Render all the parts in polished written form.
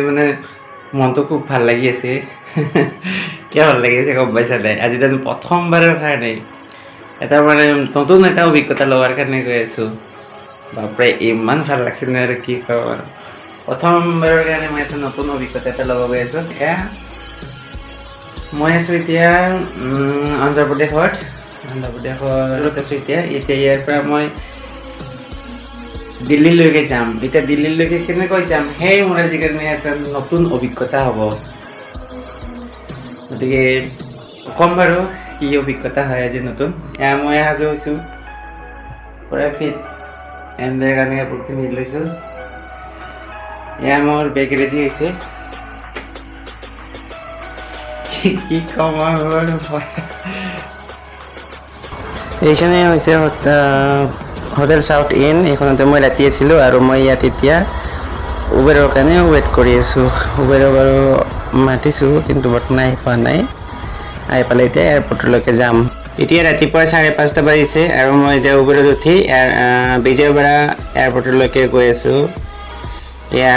মানে মনটো খুব ভাল লাগি আছে। কিয় ভাল লাগি আছে গম পাইছা নাই? আজি তাৰমানে প্ৰথমবাৰৰ কাৰণে এটা মানে নতুন এটা অভিজ্ঞতা লোৱাৰ কাৰণে গৈ আছোঁ। বাপৰে ইমান ভাল লাগছে নহয় আৰু কি কওঁ আৰু। প্ৰথমবাৰৰ কাৰণে মই এটা নতুন অভিজ্ঞতা এটা ল'ব গৈ আছোঁ। এয়া মই আছোঁ এতিয়া অন্ধ্ৰপ্ৰদেশত আছোঁ এতিয়া ইয়াৰ পৰা মই দিল্লীলৈকে যাম। এতিয়া দিল্লীলৈকে কেনেকৈ যাম সেই মোৰ আজিৰ কাৰণে এটা নতুন অভিজ্ঞতা হ'ব। গতিকে ক'ম বাৰু কি অভিজ্ঞতা হয় আজি নতুন। এয়া মই সাজু হৈছোঁ পূৰা ফিট এনে কাৰণে কাপোৰ পিন্ধি লৈছোঁ। এয়া মোৰ বেগ ৰেডি হৈছে। কি ক'ম আৰু এইখানে হৈছে হোটেল সাউথ ইন। এইখনতে মই ৰাতি আছিলোঁ আৰু মই ইয়াত এতিয়া উবেৰৰ কাৰণে ৱেইট কৰি আছোঁ। উবেৰৰ বাৰু মাতিছোঁ কিন্তু বৰ্তমান আহি পোৱা নাই। আহি পালে এতিয়া এয়াৰপৰ্টলৈকে যাম। এতিয়া ৰাতিপুৱা 5:30 বাজিছে আৰু মই এতিয়া উবেৰত উঠি বিজয়ৱাড়া এয়াৰপৰ্টলৈকে গৈ আছোঁ। এয়া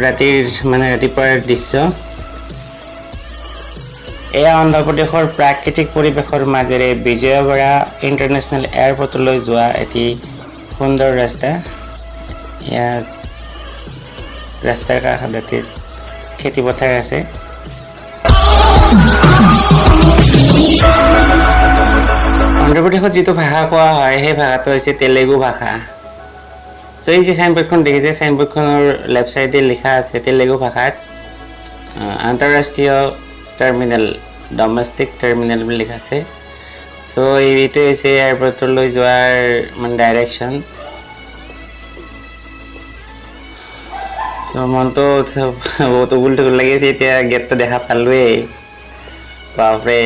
ৰাতিপুৱাৰ দৃশ্য। এয়া অন্ধ্ৰপ্ৰদেশৰ প্ৰাকৃতিক পৰিৱেশৰ মাজেৰে বিজয়ৱাড়া ইণ্টাৰনেশ্যনেল এয়াৰপৰ্টলৈ যোৱা এটি সুন্দৰ ৰাস্তা। ইয়াত ৰাস্তাৰ কাষতে খেতিপথাৰ আছে। অন্ধ্ৰপ্ৰদেশত যিটো ভাষা কোৱা হয় সেই ভাষাটো হৈছে তেলেগু ভাষা। চ' এই যে চাইনবোৰ্ডখন দেখিছে, চাইনবোৰ্ডখনৰ লেফ্ট চাইডে লিখা আছে তেলেগু ভাষাত আন্তঃৰাষ্ট্ৰীয় টাৰ্মিনেল, ডমেষ্টিক টাৰ্মিনেল বুলি লিখা আছে। চ' এইটো হৈছে এয়াৰপৰ্টলৈ যোৱাৰ মানে ডাইৰেকশ্যন। চ' মনটো বহুত উগুল থুগুল লাগি আছে। এতিয়া গেটটো দেখা পালোৱেই। বাপৰে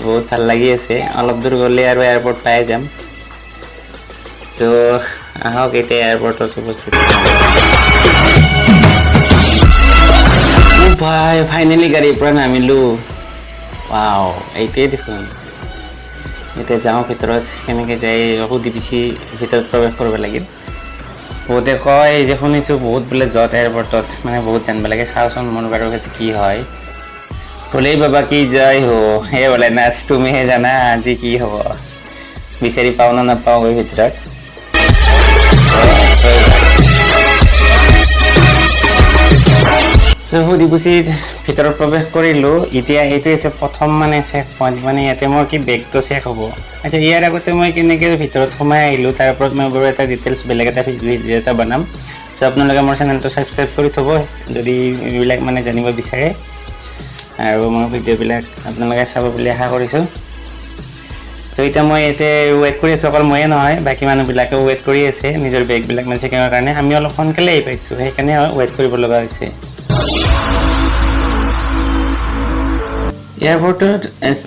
বহুত ভাল লাগি আছে। অলপ দূৰ গ'লে আৰু এয়াৰপৰ্ট পাই যাম। চ' আহক এতিয়া এয়াৰপৰ্টত উপস্থিত। ভাই ফাইনেলি গাড়ীৰ পৰা নামিলোঁ। ৱাও, এইটোৱে দেখোন। এতিয়া যাওঁ ভিতৰত, কেনেকৈ যাই সুধি পিছি ভিতৰত প্ৰৱেশ কৰিব লাগিল। বহুতে কয় যে শুনিছোঁ বহুত বোলে য'ত এয়াৰপৰ্টত মানে বহুত জানিব লাগে। চাওঁচোন মোৰ বাৰু কি হয়। ভোলেই বাবা কি জয় হো, সেই বোলে না তুমিহে জানা আজি কি হ'ব। বিচাৰি পাওঁ না নাপাওঁ গৈ ভিতৰত। সুধি পুচি ভিতৰত প্ৰৱেশ কৰিলোঁ। এতিয়া এইটো হৈছে প্ৰথম মানে চেক পইণ্ট। মানে ইয়াতে মোৰ কি বেগটো চেক হ'ব। আচ্ছা, ইয়াৰ আগতে মই কেনেকৈ ভিতৰত সোমাই আহিলোঁ তাৰ ওপৰত মই বাৰু এটা ডিটেইলছ বেলেগ এটা ভিডিঅ' এটা বনাম। চ' আপোনালোকে মোৰ চেনেলটো ছাবস্ক্ৰাইব কৰি থ'ব যদি এইবিলাক মানে জানিব বিচাৰে, আৰু মোৰ ভিডিঅ'বিলাক আপোনালোকে চাব বুলি আশা কৰিছোঁ। চ' এতিয়া মই ইয়াতে ৱেইট কৰি আছোঁ। অকল ময়ে নহয়, বাকী মানুহবিলাকেও ৱেইট কৰি আছে নিজৰ বেগবিলাক মানে চেকিঙৰ কাৰণে। আমি অলপ সোনকালে আহি পাইছোঁ, সেইকাৰণে ৱেইট কৰিব লগা হৈছে। এয়াৰপৰ্টত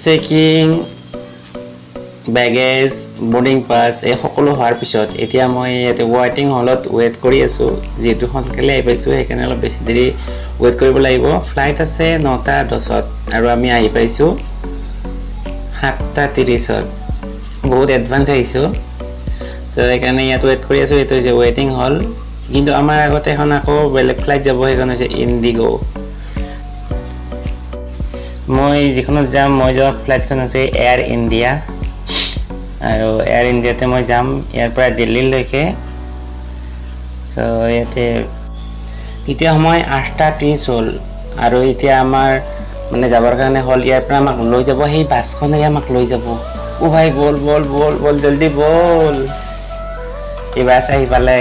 চেকিং, বেগেজ, বৰ্ডিং পাছ এই সকলো হোৱাৰ পিছত এতিয়া মই ইয়াতে ৱেইটিং হলত ৱেইট কৰি আছোঁ। যিহেতু সোনকালে আহি পাইছোঁ সেইকাৰণে অলপ বেছি দেৰি ৱেইট কৰিব লাগিব। ফ্লাইট আছে 9:10 আৰু আমি আহি পাইছোঁ 7:30। বহুত এডভান্স আহিছোঁ। চ' সেইকাৰণে ইয়াত ৱেইট কৰি আছোঁ। এইটো হৈছে ৱেইটিং হল। কিন্তু আমাৰ আগতে এখন আকৌ বেলেগ ফ্লাইট যাব, সেইখন হৈছে ইণ্ডিগো। মই যিখনত যাম, মই যোৱা ফ্লাইটখন হৈছে এয়াৰ ইণ্ডিয়া, আৰু এয়াৰ ইণ্ডিয়াতে মই যাম ইয়াৰ পৰা দিল্লীলৈকে। চ' ইয়াতে এতিয়া সময় 8:30 হ'ল আৰু এতিয়া আমাৰ মানে যাবৰ কাৰণে হ'ল। ইয়াৰ পৰা আমাক লৈ যাব, সেই বাছখনেৰে আমাক লৈ যাব। অ' ভাই বল বল বল বল জল্দি বল। এই বাছ আহি পালে।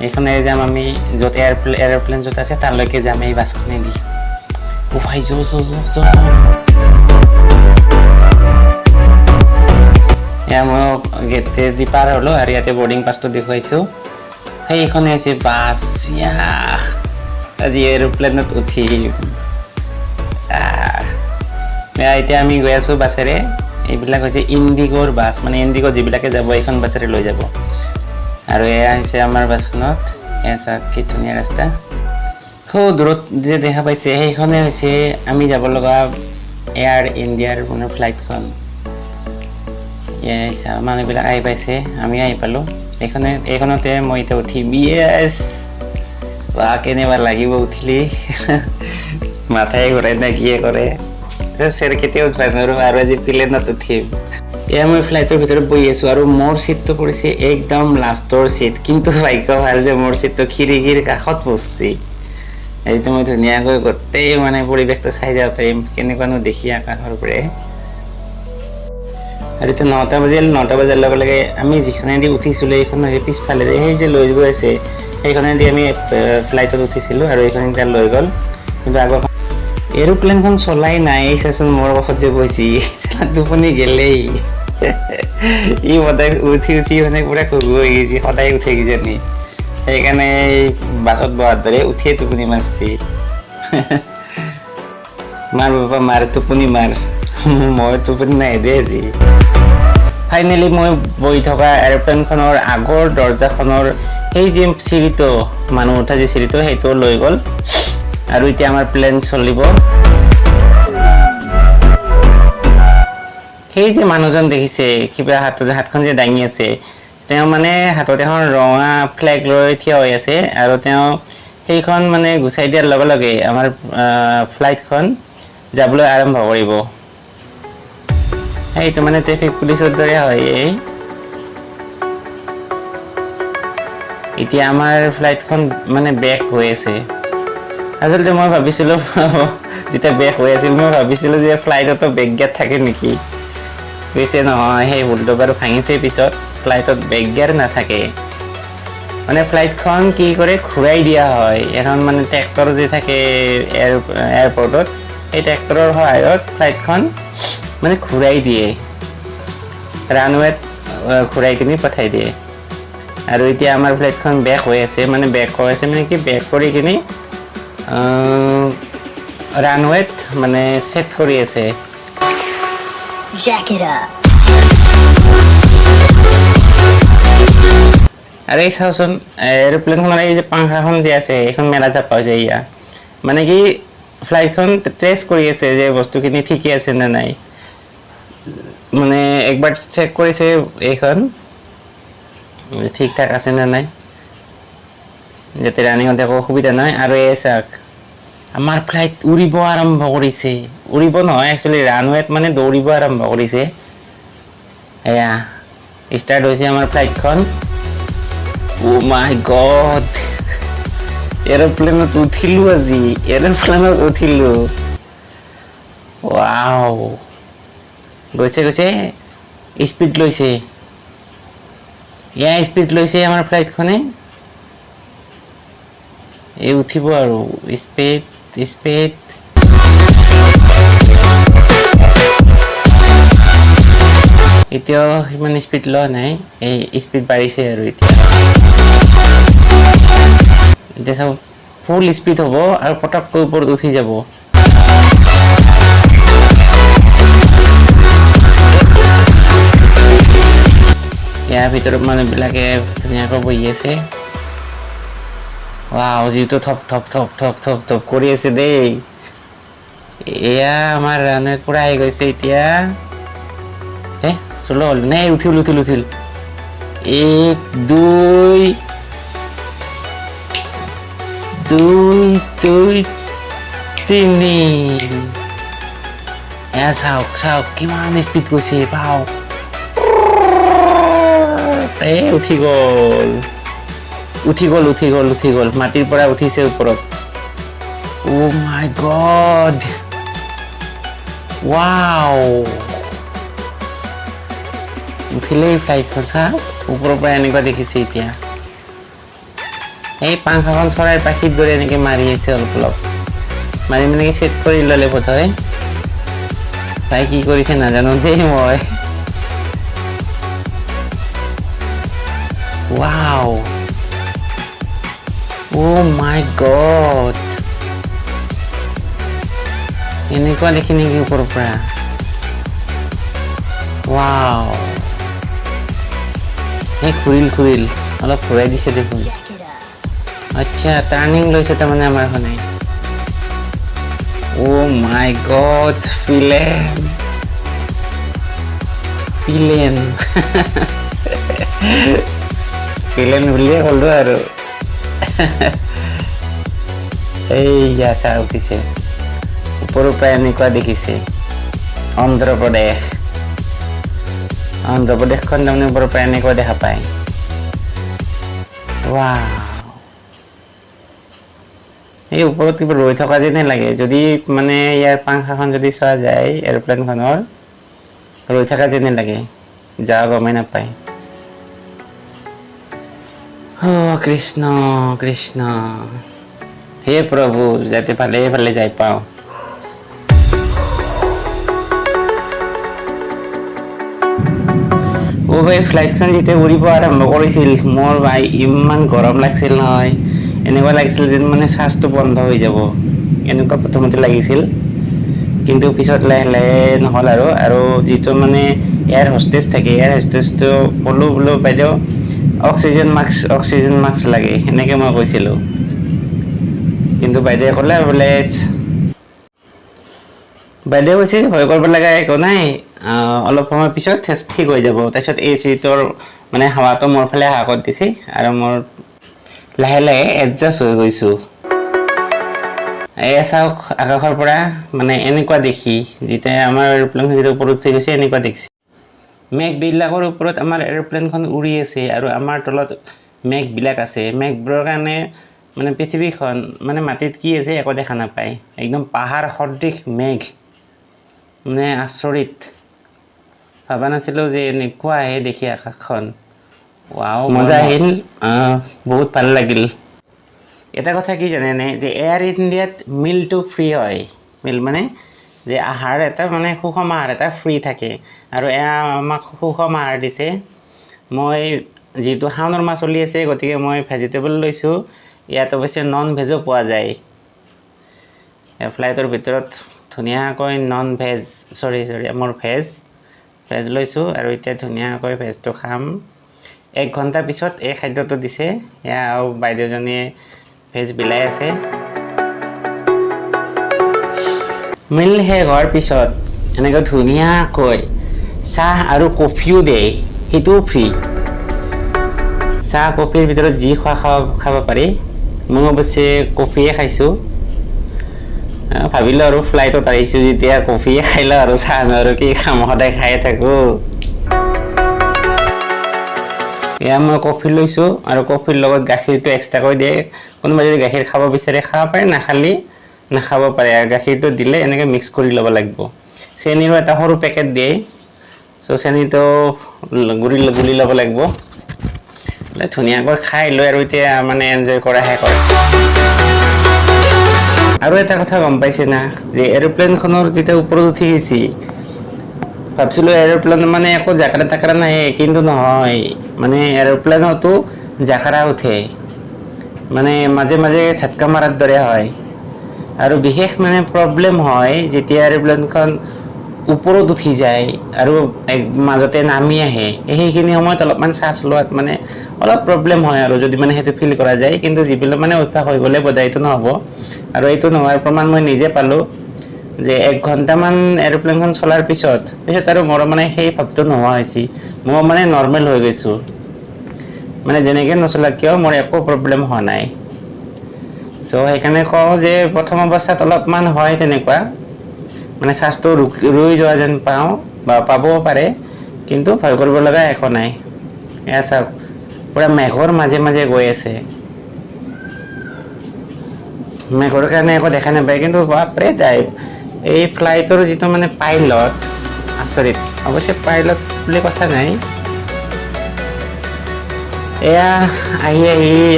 এইখনেৰে যাম আমি, য'ত এয়াৰপ্লেন য'ত আছে তালৈকে যাম এই বাছখনেদি। অ' ভাই য এয়া মই গেটেদি পাৰ হ'লোঁ আৰু ইয়াতে বৰ্ডিং পাছটো দেখুৱাইছোঁ। সেইখনে আছে বাছ। আজি এৰোপ্লেনত উঠিম। এতিয়া আমি গৈ আছোঁ বাছেৰে। এইবিলাক হৈছে ইণ্ডিগোৰ বাছ, মানে ইণ্ডিগো যিবিলাকে যাব এইখন বাছেৰে লৈ যাব। আৰু এয়া হৈছে আমাৰ বাছখনত। এয়া চাওক কি ধুনীয়া ৰাস্তা। খুব দূৰত যে দেখা পাইছে সেইখনে হৈছে আমি যাব লগা এয়াৰ ইণ্ডিয়াৰ মানে ফ্লাইটখন। ইয়েছ মানুহবিলাক আহি পাইছে আমি আহি পালোঁ এইখনতে মই এতিয়া উঠিম ইয়েছ বা কেনেবা লাগিব উঠিলি মাথাই ঘূৰাই না কিয়ে কৰে চেৰ কেতিয়াও উঠিব নোৱাৰোঁ আৰু আজি প্লেনত উঠিম এয়া মই ফ্লাইটৰ ভিতৰত বহি আছোঁ আৰু মোৰ চিটটো পৰিছে একদম লাষ্টৰ চিট কিন্তু ভাগ্য ভাল যে মোৰ চিটটো খিৰিকীৰ কাষত পৰছি এইটো মই ধুনীয়াকৈ গোটেই মানে পৰিৱেশটো চাই যাব পাৰিম কেনেকুৱানো দেখি আকাশৰ পৰাই আৰু এতিয়া 9টা বাজিল 9টা বজাৰ লগে লগে আমি যিখনেদি উঠিছিলোঁ এইখন পিছফালে সেই যে লৈ গৈ আছে সেইখনেদি আমি ফ্লাইটত উঠিছিলোঁ আৰু এইখন এতিয়া লৈ গ'ল কিন্তু আগৰ এৰোপ্লেনখন চলাই নাই চাচোন মোৰ কাষত যে বহিছি টোপনি গেলেই ই সদায় উঠি মানে পুৰা ঘূৰু হৈ গৈছে সদায় উঠে কিজানি সেইকাৰণে বাছত বহাৰ দৰে উঠিয়ে টোপনি মাৰছি মাৰ বাবা মাৰ টোপনি মাৰ মই টোপনি নাই দেই আজি ফাইনেলি মই বহি থকা এৰোপ্লেনখনৰ আগৰ দৰ্জাখনৰ সেই যে চিৰিটো মানুহ উঠা যে চিৰিটো সেইটো লৈ গ'ল আৰু এতিয়া আমাৰ প্লেন চলিব সেই যে মানুহজন দেখিছে কিবা হাতখন যে দাঙি আছে তেওঁ মানে হাতত এখন ৰঙা ফ্লেগ লৈ থিয় হৈ আছে আৰু তেওঁ সেইখন মানে গুচাই দিয়াৰ লগে লগে আমাৰ ফ্লাইটখন যাবলৈ আৰম্ভ কৰিব এইটো মানে ট্ৰেফিক পুলিচৰ দৰে হয় এতিয়া আমাৰ ফ্লাইটখন মানে বেক হৈ আছে আচলতে মই ভাবিছিলোঁ যেতিয়া বেক হৈ আছিল মই ভাবিছিলোঁ যে ফ্লাইটতো বেক গিয়াৰ থাকে নেকি পিছে নহয় সেই ভুলটো বাৰু ভাঙিছে পিছত ফ্লাইটত বেক গিয়াৰ নাথাকে মানে ফ্লাইটখন কি কৰে ঘূৰাই দিয়া হয় এখন মানে ট্ৰেক্টৰ যে থাকে এয়াৰপৰ্টত সেই ট্ৰেক্টৰৰ সহায়ত ফ্লাইটখন মানে ঘূৰাই দিয়ে ৰানৱেত ঘূৰাই কিনি পঠাই দিয়ে আৰু এতিয়া আমাৰ ফ্লাইটখন বেক হৈ আছে মানে কি বেক কৰি কিনি ৰানৱেত মানে সেট কৰি আছে আৰু এই চাওচোন এৰোপ্লেনখনৰ এই যে পাংখাখন যে আছে এইখন মেলা চাপা হৈছে ইয়া মানে কি ফ্লাইটখন ট্ৰেছ কৰি আছে যে বস্তুখিনি ঠিকে আছে নে নাই মানে একবাৰ চেক কৰিছে এইখন ঠিক ঠাক আছে নে নাই যাতে ৰানিঙত একো অসুবিধা নহয় আৰু এই চাওক আমাৰ ফ্লাইট উৰিব আৰম্ভ কৰিছে উৰিব নহয় একচুৱেলি ৰানৱেত মানে দৌৰিব আৰম্ভ কৰিছে এয়া ষ্টাৰ্ট হৈছে আমাৰ ফ্লাইটখন ও মাই গড এৰোপ্লেনত উঠিলোঁ আজি এৰোপ্লেনত উঠিলোঁ ৱাও গৈছে স্পীড লৈছে এয়া স্পীড লৈছে আমাৰ ফ্লাইটখনে এই উঠিব আৰু স্পীড এতিয়াও সিমান স্পীড লোৱা নাই এই স্পীড বাঢ়িছে আৰু এতিয়া চাব ফুল স্পীড হ'ব আৰু পটককৈ ওপৰত উঠি যাব ইয়াৰ ভিতৰত মানুহবিলাকে ধুনীয়াকৈ বহি আছে ৱাও যিটো থপ কৰি আছে দেই এয়া আমাৰ ৰানৱেত পুৰা আহি গৈছে এতিয়া চলো হ'ল নাই উঠিল 1 2 3 এয়া চাওক কিমান স্পীড গৈছে পাও উঠি গ'ল মাটিৰ পৰা উঠিছে ওপৰত ও মাই গড ৱাও উঠিলেই ফ্লাইটখন চা ওপৰৰ পৰা এনেকুৱা দেখিছে এতিয়া এই পাংখাখন চৰাইৰ পাখিৰ দৰে এনেকৈ মাৰি আছে অলপ মাৰি মানে ছেট কৰি ল'লে বোধহয় তাই কি কৰিছে নাজানো দেই মই ৱাও ও মাই গড এনেকুৱা দেখি নেকি ওপৰৰ পৰা ৱাও এই ঘূৰিল অলপ ঘূৰাই দিছে দেখোন আচ্ছা টাৰ্ণিং লৈছে তাৰমানে আমাৰখনে ও মাই গড ফিলেম প্লেন প্লেন বুলিয়ে ক'লো আৰু এইয়া চা উঠিছে ওপৰৰ পৰা এনেকুৱা দেখিছে অন্ধ্ৰপ্ৰদেশখন তাৰমানে ওপৰৰ পৰা এনেকুৱা দেখা পায় ৱাও এই ওপৰত কিবা ৰৈ থকা যেনে লাগে যদি মানে ইয়াৰ পাংখাখন যদি চোৱা যায় এৰোপ্লেনখনৰ ৰৈ থকা যেনে লাগে যা গমেই নাপায় কৃষ্ণ কৃষ্ণ হে প্ৰভু যাতে ভালে ভালে যাই পাওঁ ভাই ফ্লাইটখন যেতিয়া উৰিব আৰম্ভ কৰিছিল মোৰ ভাই ইমান গৰম লাগিছিল নহয় এনেকুৱা লাগিছিল যেন মানে শ্বাসটো বন্ধ হৈ যাব এনেকুৱা প্ৰথমতে লাগিছিল কিন্তু পিছত লাহে লাহে নহ'ল আৰু যিটো মানে এয়াৰ হোষ্টেজ থাকে এয়াৰ হোষ্টেজটো বোলো বাইদেউ অক্সিজেন মাস্ক লাগে সেনেকৈ মই কৈছিলোঁ কিন্তু বাইদেৱে ক'লে বোলে বাইদেৱে কৈছে ভয় কৰিব লগা একো নাই অলপ সময় পিছত ঠিক হৈ যাব তাৰপিছত এই চিটৰ মানে হাৱাটো মোৰ ফালে অহা কৰি দিছে আৰু মোৰ লাহে লাহে এডজাষ্ট হৈ গৈছোঁ এয়া চাওক আকাশৰ পৰা মানে এনেকুৱা দেখি যেতিয়া আমাৰ এৰোপ্লেনখন যেতিয়া ওপৰত উঠি গৈছে এনেকুৱা দেখিছে মেঘবিলাকৰ ওপৰত আমাৰ এৰোপ্লেনখন উৰি আছে আৰু আমাৰ তলত মেঘবিলাক আছে মেঘবোৰৰ কাৰণে মানে পৃথিৱীখন মানে মাটিত কি আছে একো দেখা নাপায় একদম পাহাৰ সদৃশ মেঘ মানে আচৰিত ভাবা নাছিলোঁ যে এনেকুৱা আহে দেখি আকাশখন ৱাও মজা আহিল বহুত ভাল লাগিল এটা কথা কি জানেনে যে এয়াৰ ইণ্ডিয়াত মিলটো ফ্ৰী হয় মিল মানে যে আহাৰ এটা মানে সুষম আহাৰ এটা ফ্ৰী থাকে আৰু এয়া আমাক সুষম আহাৰ দিছে মই যিটো শাওনৰ মাহ চলি আছে গতিকে মই ভেজিটেবল লৈছোঁ ইয়াত অৱশ্যে নন ভেজো পোৱা যায় ফ্লাইটৰ ভিতৰত ধুনীয়াকৈ নন ভেজ চৰি মোৰ ভেজ লৈছোঁ আৰু এতিয়া ধুনীয়াকৈ ভেজটো খাম 1 ঘণ্টা পিছত এই খাদ্যটো দিছে এয়া আৰু বাইদেউজনীয়ে ভেজ বিলাই আছে মিল শেষ হোৱাৰ পিছত এনেকৈ ধুনীয়াকৈ চাহ আৰু কফিও দিয়ে সেইটোও ফ্ৰী চাহ কফিৰ ভিতৰত যি খাব পাৰি মই অৱশ্যে কফিয়ে খাইছোঁ ভাবিলোঁ আৰু ফ্লাইটত আহিছোঁ যেতিয়া কফিয়ে খাই লওঁ আৰু চাহ আৰু কি খাম সদায় খায়ে থাকোঁ এয়া মই কফি লৈছোঁ আৰু কফিৰ লগত গাখীৰটো এক্সট্ৰাকৈ দিয়ে কোনোবাই যদি গাখীৰ খাব বিচাৰে খাব পাৰে নাখাব পাৰে আৰু গাখীৰটো দিলে এনেকৈ মিক্স কৰি ল'ব লাগিব চেনীৰো এটা সৰু পেকেট দিয়ে চ' চেনীটো গুলি ল'ব লাগিব ধুনীয়াকৈ খাই লৈ আৰু এতিয়া মানে এনজয় কৰাহে কৰে আৰু এটা কথা গম পাইছে না যে এৰোপ্লেনখনৰ যেতিয়া ওপৰত উঠি গৈছে ভাবছিলোঁ এৰোপ্লেন মানে একো জাকৰা তাকৰা নাহে কিন্তু নহয় মানে এৰোপ্লেনতো জাকৰা উঠে মানে মাজে মাজে ঝটকা মাৰাৰ দৰে হয় আৰু বিশেষ মানে প্ৰব্লেম হয় যেতিয়া এৰোপ্লেনখন ওপৰত উঠি যায় আৰু মাজতে নামি আহে সেইখিনি সময়ত অলপমান শ্বাস লোৱাত মানে অলপ প্ৰব্লেম হয় আৰু যদি মানে সেইটো ফিল কৰা যায় কিন্তু যিবিলাক মানে অভ্যাস হৈ গ'লে বোধহয়টো নহ'ব আৰু এইটো নোহোৱাৰ প্ৰমাণ মই নিজে পালোঁ যে 1 ঘণ্টামান এৰোপ্লেনখন চলাৰ পিছত আৰু মোৰ মানে সেই ভাৱটো নোহোৱা হৈছে মই মানে নৰ্মেল হৈ গৈছোঁ মানে যেনেকৈ নচলা কিয় মোৰ একো প্ৰব্লেম হোৱা নাই চ' সেইকাৰণে কওঁ যে প্ৰথম অৱস্থাত অলপমান হয় তেনেকুৱা মানে শ্বাসটো ৰৈ যোৱা যেন পাওঁ বা পাবও পাৰে কিন্তু ভয় কৰিব লগা একো নাই এয়া চাওক পুৰা মেঘৰ মাজে মাজে গৈ আছে মেঘৰ কাৰণে একো দেখা নাপায় কিন্তু বাপৰে এই ফ্লাইটৰ যিটো মানে পাইলট আচৰিত অৱশ্যে পাইলট বুলি কথা নাই এয়া আহি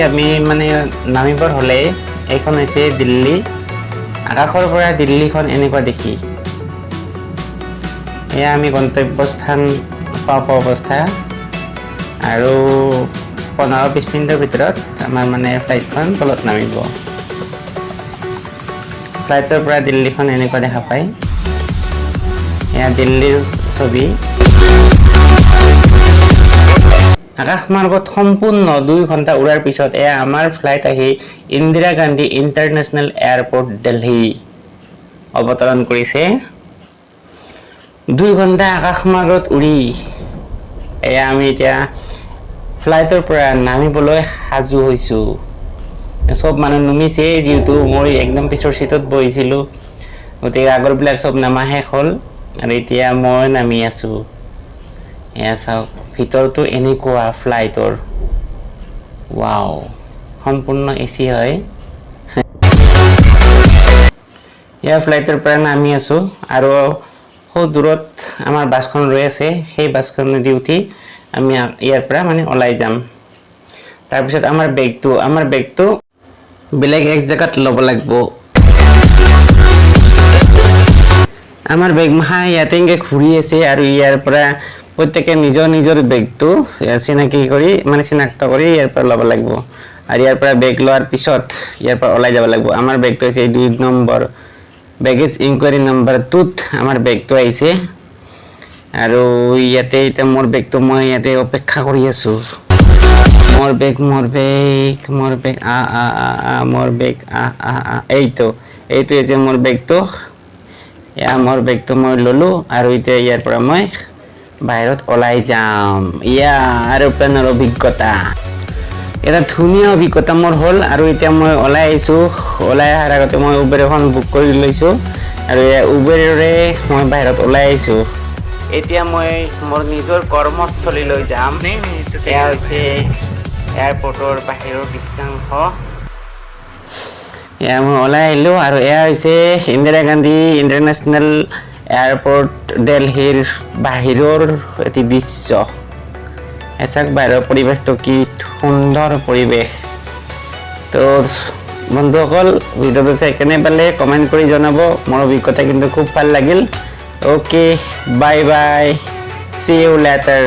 আমি মানে নামিবৰ হ'লে এইখন হৈছে দিল্লী আকাশৰ পৰা দিল্লীখন এনেকুৱা দেখি এয়া আমি গন্তব্যস্থান পাব অৱস্থা আৰু 15-20 মিনিটৰ ভিতৰত আমাৰ মানে ফ্লাইটখন তলত নামিব ফ্লাইটৰ পৰা দিল্লীখন এনেকুৱা দেখা পায় এয়া দিল্লীৰ ছবি আকাশমাৰ্গত সম্পূৰ্ণ 2 ঘণ্টা উৰাৰ পিছত এয়া আমাৰ ফ্লাইট আহি ইন্দিৰা গান্ধী ইণ্টাৰনেশ্যনেল এয়াৰপৰ্ট দিল্লী অৱতৰণ কৰিছে 2 ঘণ্টা আকাশমাৰ্গত উৰি এয়া আমি এতিয়া ফ্লাইটৰ পৰা নামিবলৈ সাজু হৈছোঁ। চব মানুহ নুমিছে যিহেতু মই একদম পিছৰ চিটত বহিছিলোঁ, গতিকে আগৰবিলাক চব নামা শেষ হ'ল আৰু এতিয়া মই নামি আছোঁ। এয়া চাওক ভিতৰতো এনেকুৱা ফ্লাইটৰ, ৱাও, সম্পূৰ্ণ এচি হয়। ইয়াৰ ফ্লাইটৰ পৰা নামি আছোঁ আৰু সৌ দূৰত আমাৰ বাছখন ৰৈ আছে, সেই বাছখনেদি উঠি আমি ইয়াৰ পৰা মানে ওলাই যাম। তাৰপিছত আমাৰ বেগটো বেলেগ এক জেগাত ল'ব লাগিব। আমাৰ বেগ মাখা ইয়াতে এনেকৈ ঘূৰি আছে আৰু ইয়াৰ পৰা প্ৰত্যেকে নিজৰ বেগটো চিনাক্ত কৰি ইয়াৰ পৰা ল'ব লাগিব। আৰু ইয়াৰ পৰা বেগ লোৱাৰ পিছত ইয়াৰ পৰা ওলাই যাব লাগিব। আমাৰ বেগটো হৈছে 2 নম্বৰ বেগেজ ইনকুৱাৰী নম্বৰ 2ত আমাৰ বেগটো আহিছে আৰু ইয়াতে এতিয়া মোৰ বেগটো মই ইয়াতে অপেক্ষা কৰি আছোঁ। মোৰ বেগ এইটো হৈছে মোৰ বেগটো। এয়া মোৰ বেগটো মই ল'লোঁ আৰু এতিয়া ইয়াৰ পৰা মই বাহিৰত ওলাই যাম। এৰোপ্লেনৰ অভিজ্ঞতা, এটা ধুনীয়া অভিজ্ঞতা মোৰ হ'ল আৰু এতিয়া মই ওলাই আহিছোঁ। ওলাই অহাৰ আগতে মই উবেৰ এখন বুক কৰি লৈছোঁ আৰু উবেৰেৰে মই বাহিৰত ওলাই আহিছোঁ। এতিয়া মই মোৰ নিজৰ কৰ্মস্থলীলৈ যাম। এয়া হৈছে এয়াৰপৰ্টৰ বাহিৰৰ দৃশ্যাংশ। এয়া মই ওলাই আহিলোঁ আৰু এয়া হৈছে ইন্দিৰা গান্ধী ইণ্টাৰনেশ্যনেল এয়াৰপৰ্ট, দিল্লীৰ বাহিৰৰ এটি দৃশ্য। চাওক বাহিৰৰ পৰিৱেশটো কি সুন্দৰ পৰিৱেশ। তো বন্ধুসকল, ভিডিঅ'টো চাই কেনে পালে কমেণ্ট কৰি জনাব। মোৰ অভিজ্ঞতা কিন্তু খুব ভাল লাগিল। Okay, bye bye, see you letter.